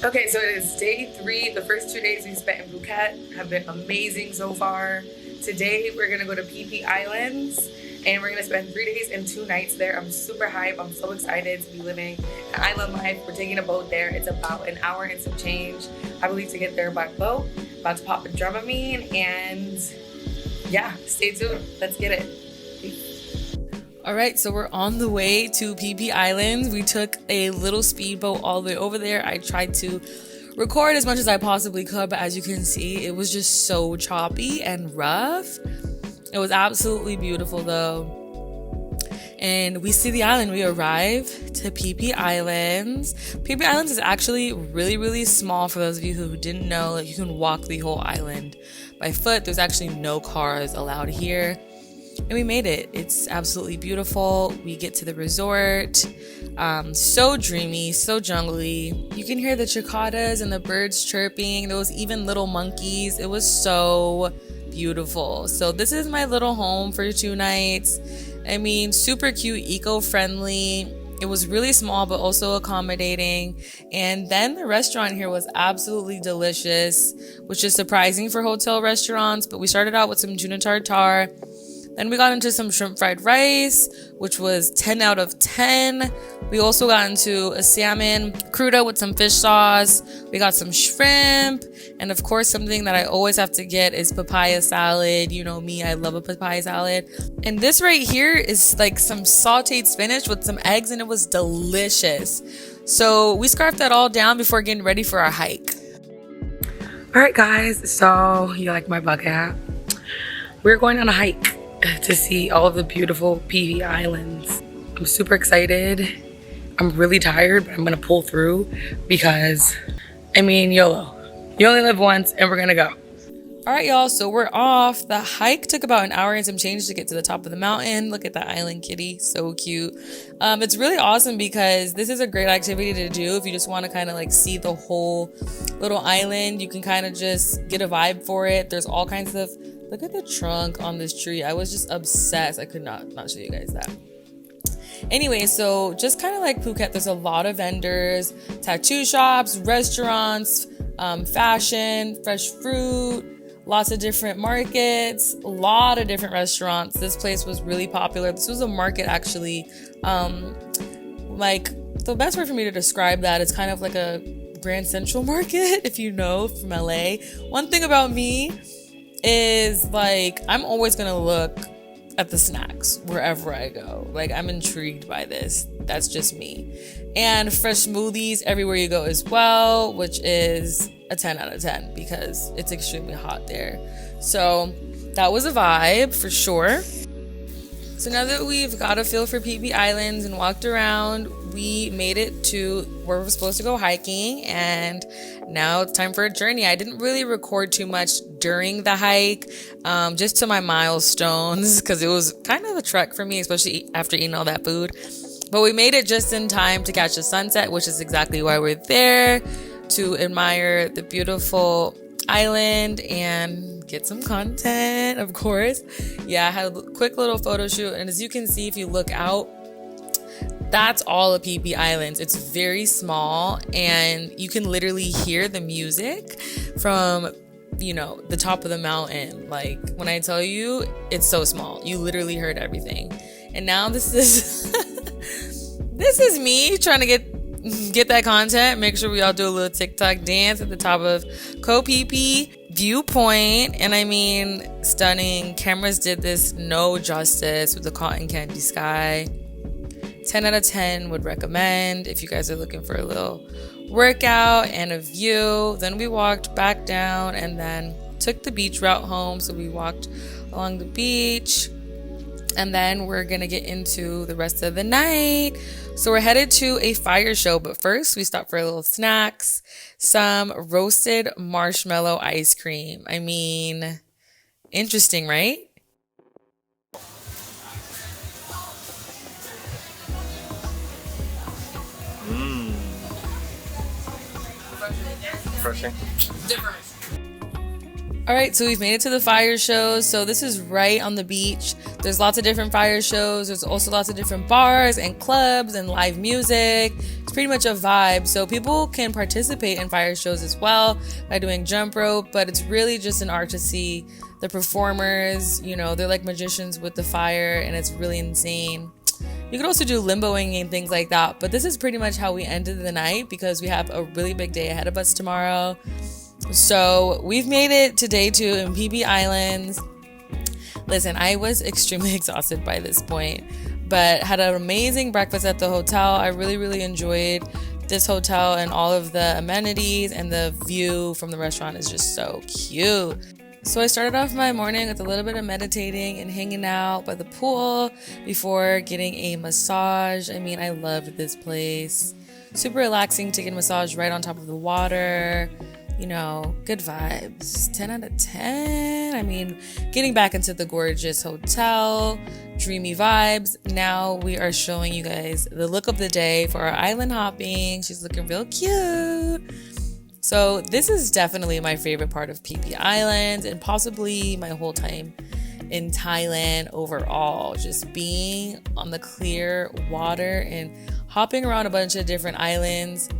Okay, so it is day 3. The first 2 days we spent in Phuket have been amazing so far. Today we're gonna go to Phi Phi Islands and we're gonna spend 3 days and 2 nights there. I'm super hype. I'm so excited to be living an island life. We're taking a boat there. It's about an hour and some change, I believe, to get there by boat. About to pop a Dramamine and yeah, stay tuned. Let's get it. All right, so we're on the way to Phi Phi Islands. We took a little speedboat all the way over there. I tried to record as much as I possibly could, but as you can see, it was just so choppy and rough. It was absolutely beautiful though. And we see the island. We arrive to Phi Phi Islands. Phi Phi Islands is actually really, really small. For those of you who didn't know, like, you can walk the whole island by foot. There's actually no cars allowed here. And we made it. It's absolutely beautiful. We get to the resort. So dreamy, so jungly. You can hear the cicadas and the birds chirping. There was even little monkeys. It was so beautiful. So this is my little home for 2 nights. I mean, super cute, eco-friendly. It was really small, but also accommodating. And then the restaurant here was absolutely delicious, which is surprising for hotel restaurants. But we started out with some tuna tartare. Then we got into some shrimp fried rice, which was 10 out of 10. We also got into a salmon cruda with some fish sauce. We got some shrimp. And of course, something that I always have to get is papaya salad. You know me, I love a papaya salad. And this right here is like some sauteed spinach with some eggs, and it was delicious. So we scarfed that all down before getting ready for our hike. All right, guys. So you like my bucket hat? We're going on a hike to see all of the beautiful Phi Phi Islands. I'm super excited. I'm really tired, but I'm gonna pull through because, I mean, YOLO. You only live once and we're gonna go. All right, y'all, so we're off. The hike took about an hour and some change to get to the top of the mountain. Look at that island kitty, so cute. It's really awesome because this is a great activity to do if you just want to kind of like see the whole little island. You can kind of just get a vibe for it. There's all kinds of, look at the trunk on this tree. I was just obsessed. I could not show you guys that. Anyway, so just kind of like Phuket, there's a lot of vendors, tattoo shops, restaurants, fashion, fresh fruit, lots of different markets, a lot of different restaurants. This place was really popular. This was a market actually. Like, the best way for me to describe that is kind of like a Grand Central Market, if you know, from LA. One thing about me is, like, I'm always gonna look at the snacks wherever I go. Like, I'm intrigued by this. That's just me. And fresh smoothies everywhere you go as well, which is a 10 out of 10 because it's extremely hot there. So that was a vibe for sure. So now that we've got a feel for Phi Phi Islands and walked around, we made it to where we're supposed to go hiking, and now it's time for a journey. I didn't really record too much during the hike, just to my milestones, because it was kind of a trek for me, especially after eating all that food. But we made it just in time to catch the sunset, which is exactly why we're there, to admire the beautiful island and get some content, of course. Yeah, I had a quick little photo shoot, and as you can see, if you look out, that's all of Phi Phi Islands. It's very small, and you can literally hear the music from, you know, the top of the mountain. Like, when I tell you, it's so small. You literally heard everything. And now this is this is me trying to get that content. Make sure we all do a little TikTok dance at the top of Koh Phi Phi Viewpoint. And I mean, stunning. Cameras did this no justice with the cotton candy sky. 10 out of 10 would recommend if you guys are looking for a little workout and a view. Then we walked back down and then took the beach route home. So we walked along the beach, and then we're gonna get into the rest of the night. So we're headed to a fire show, but first we stopped for a little snacks, some roasted marshmallow ice cream. I mean, interesting, right? Refreshing. Different. All right, so we've made it to the fire shows. So this is right on the beach. There's lots of different fire shows. There's also lots of different bars and clubs and live music. It's pretty much a vibe. So people can participate in fire shows as well by doing jump rope, but it's really just an art to see the performers. You know, they're like magicians with the fire, and it's really insane. You could also do limboing and things like that, but this is pretty much how we ended the night because we have a really big day ahead of us tomorrow. So we've made it to day 2 in Phi Phi Islands. Listen, I was extremely exhausted by this point, but had an amazing breakfast at the hotel. I really enjoyed this hotel, and all of the amenities and the view from the restaurant is just so cute. So I started off my morning with a little bit of meditating and hanging out by the pool before getting a massage. I mean, I loved this place. Super relaxing to get a massage right on top of the water. You know, good vibes. 10 out of 10. I mean, getting back into the gorgeous hotel, dreamy vibes. Now we are showing you guys the look of the day for our island hopping. She's looking real cute. So this is definitely my favorite part of Phi Phi Islands and possibly my whole time in Thailand overall. Just being on the clear water and hopping around a bunch of different islands.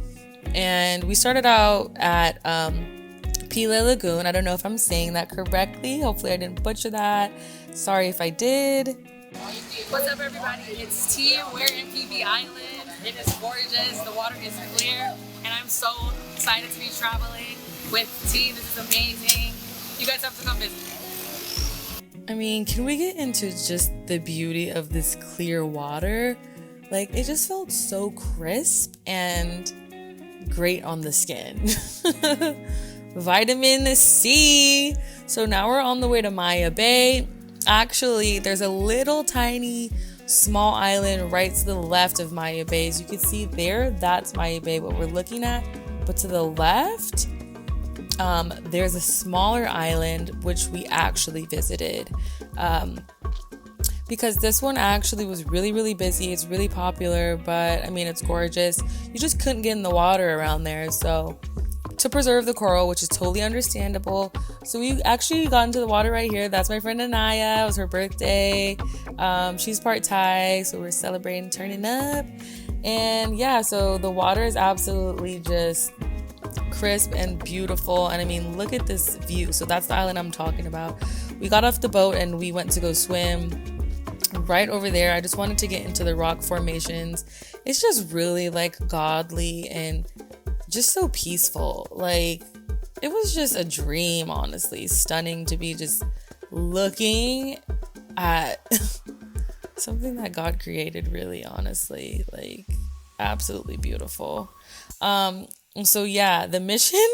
And we started out at Pile Lagoon. I don't know if I'm saying that correctly. Hopefully I didn't butcher that. Sorry if I did. What's up, everybody? It's T. We're in Phi Phi Island. It is gorgeous. The water is clear, and I'm so excited to be traveling with T. This is amazing. You guys have to come visit. I mean, can we get into just the beauty of this clear water? Like, it just felt so crisp and great on the skin. Vitamin C. So now we're on the way to Maya Bay. Actually, there's a little tiny small island right to the left of Maya Bay. As you can see there, that's Maya Bay, what we're looking at. But to the left, there's a smaller island which we actually visited. Because this one actually was really busy. It's really popular, but I mean, it's gorgeous. You just couldn't get in the water around there. So to preserve the coral, which is totally understandable. So we actually got into the water right here. That's my friend Anaya. It was her birthday. She's part Thai, so we're celebrating turning up. And yeah, so the water is absolutely just crisp and beautiful. And I mean, look at this view. So that's the island I'm talking about. We got off the boat and we went to go swim right over there. I just wanted to get into the rock formations. It's just really like godly and just so peaceful. Like, it was just a dream, honestly. Stunning to be just looking at something that God created, really, honestly. Like, absolutely beautiful. So yeah, the mission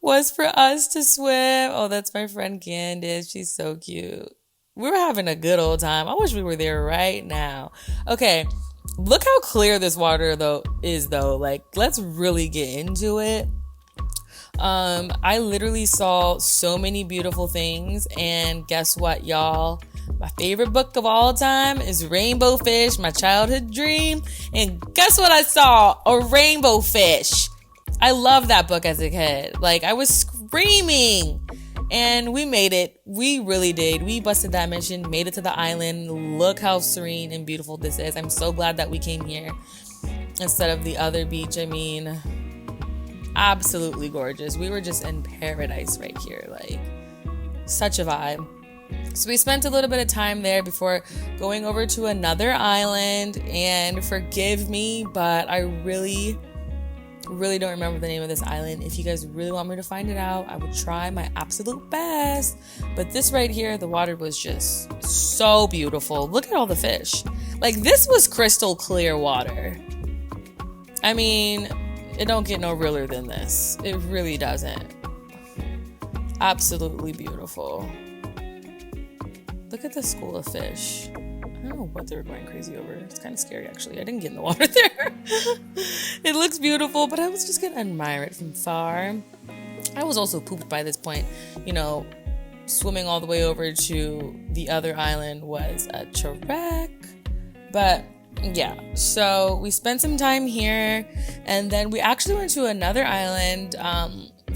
was for us to swim. Oh, that's my friend Candace. She's so cute. We were having a good old time. I wish we were there right now. Okay, look how clear this water is. Like, let's really get into it. I literally saw so many beautiful things, and guess what, y'all? My favorite book of all time is Rainbow Fish, my childhood dream. And guess what I saw? A rainbow fish. I loved that book as a kid. Like, I was screaming. And we made it. We really did. We busted that mission, made it to the island. Look how serene and beautiful this is. I'm so glad that we came here instead of the other beach. I mean, absolutely gorgeous. We were just in paradise right here. Like, such a vibe. So we spent a little bit of time there before going over to another island. And forgive me, but I really don't remember the name of this island. If you guys really want me to find it out, I would try my absolute best. But this right here, the water was just so beautiful. Look at all the fish. Like, this was crystal clear water. I mean, it don't get no realer than this. It really doesn't. Absolutely beautiful. Look at the school of fish. I don't know what they were going crazy over. It's kind of scary, actually. I didn't get in the water there. It looks beautiful, but I was just going to admire it from far. I was also pooped by this point. You know, swimming all the way over to the other island was a trek. But yeah, so we spent some time here, and then we actually went to another island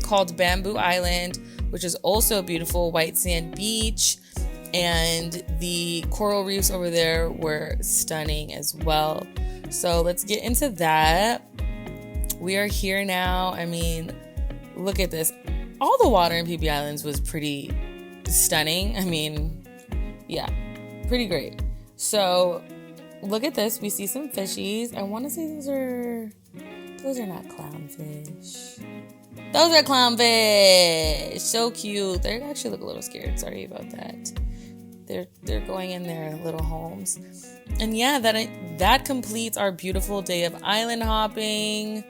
called Bamboo Island, which is also a beautiful white sand beach. And the coral reefs over there were stunning as well. So let's get into that. We are here now. I mean, look at this. All the water in Phi Phi Islands was pretty stunning. I mean, yeah, pretty great. So look at this. We see some fishies. I want to say those are not clownfish. Those are clownfish. So cute. They actually look a little scared. Sorry about that. They're going in their little homes. And yeah, that completes our beautiful day of island hopping.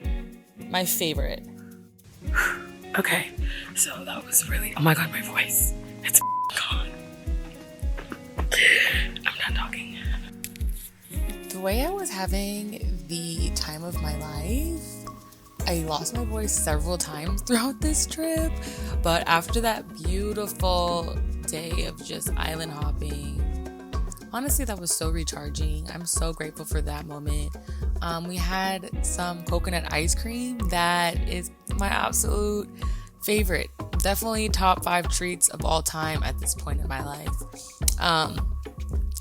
My favorite. Okay, so that was really, oh my god, my voice. It's gone. I'm not talking. The way I was having the time of my life, I lost my voice several times throughout this trip, but after that beautiful day of just island hopping, honestly, that was so recharging. I'm so grateful for that moment. We had some coconut ice cream that is my absolute favorite. Definitely top 5 treats of all time at this point in my life.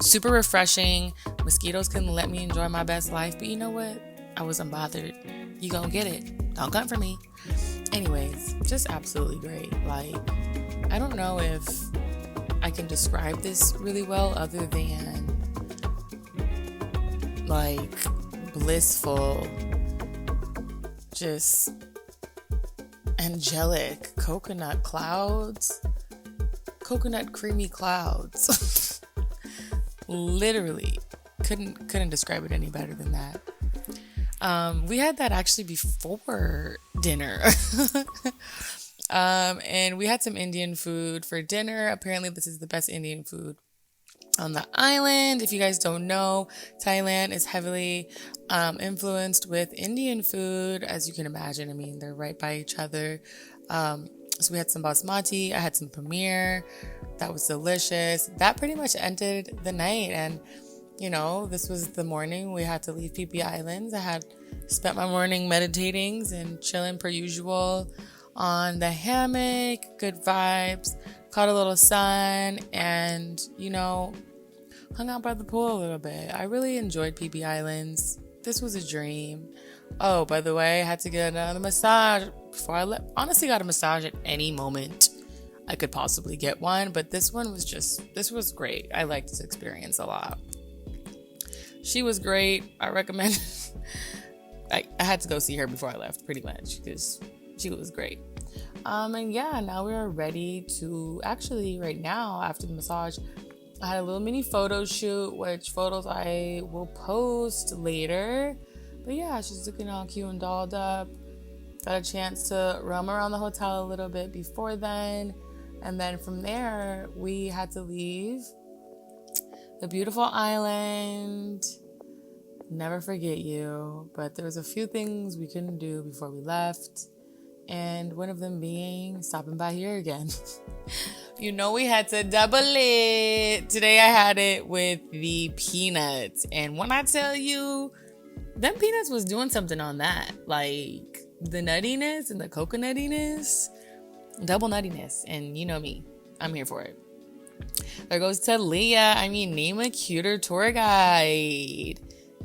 Super refreshing. Mosquitoes couldn't let me enjoy my best life, but you know what? I wasn't bothered. You gonna get it. Don't come for me. Anyways, just absolutely great. Like, I don't know if I can describe this really well other than like blissful, just angelic coconut creamy clouds. Literally couldn't describe it any better than that. We had that actually before dinner. And we had some Indian food for dinner. Apparently this is the best Indian food on the island. If you guys don't know, Thailand is heavily influenced with Indian food, as you can imagine. I mean, they're right by each other. So we had some basmati. I had some paneer. That was delicious. That pretty much ended the night. And, you know, this was the morning. We had to leave Phi Phi Islands. I had spent my morning meditating and chilling per usual on the hammock. Good vibes. Caught a little sun and, you know, hung out by the pool a little bit. I really enjoyed Phi Phi Islands. This was a dream. Oh, by the way, I had to get another massage before I left. Honestly, got a massage at any moment I could possibly get one, but this was great. I liked this experience a lot. She was great. I recommend. I had to go see her before I left, pretty much, because she was great. And yeah, now we're ready to actually right now after the massage. I had a little mini photo shoot, which photos I will post later. But yeah, she's looking all cute and dolled up. Got a chance to roam around the hotel a little bit before then. And then from there, we had to leave the beautiful island. Never forget you. But there was a few things we couldn't do before we left. And one of them being stopping by here again. You know, we had to double it. Today I had it with the peanuts. And when I tell you, them peanuts was doing something on that. Like the nuttiness and the coconutiness, double nuttiness. And you know me, I'm here for it. There goes to Leah. I mean, name a cuter tour guide.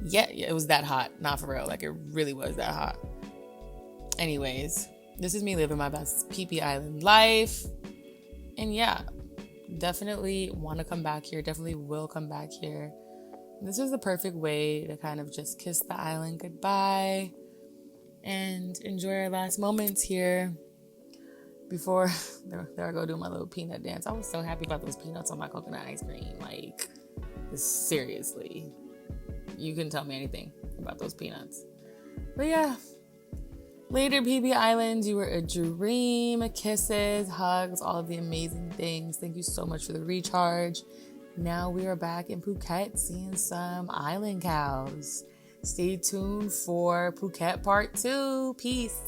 Yeah, it was that hot. Not for real. Like it really was that hot. Anyways, this is me living my best Phi Phi Island life. And yeah, definitely want to come back here. Definitely will come back here. This was the perfect way to kind of just kiss the island goodbye and enjoy our last moments here before there I go do my little peanut dance. I was so happy about those peanuts on my coconut ice cream. Like, seriously, you couldn't tell me anything about those peanuts. But yeah, later Phi Phi Islands, you were a dream. Kisses, hugs, all of the amazing things. Thank you so much for the recharge. Now we are back in Phuket seeing some island cows. Stay tuned for Phuket Part 2. Peace.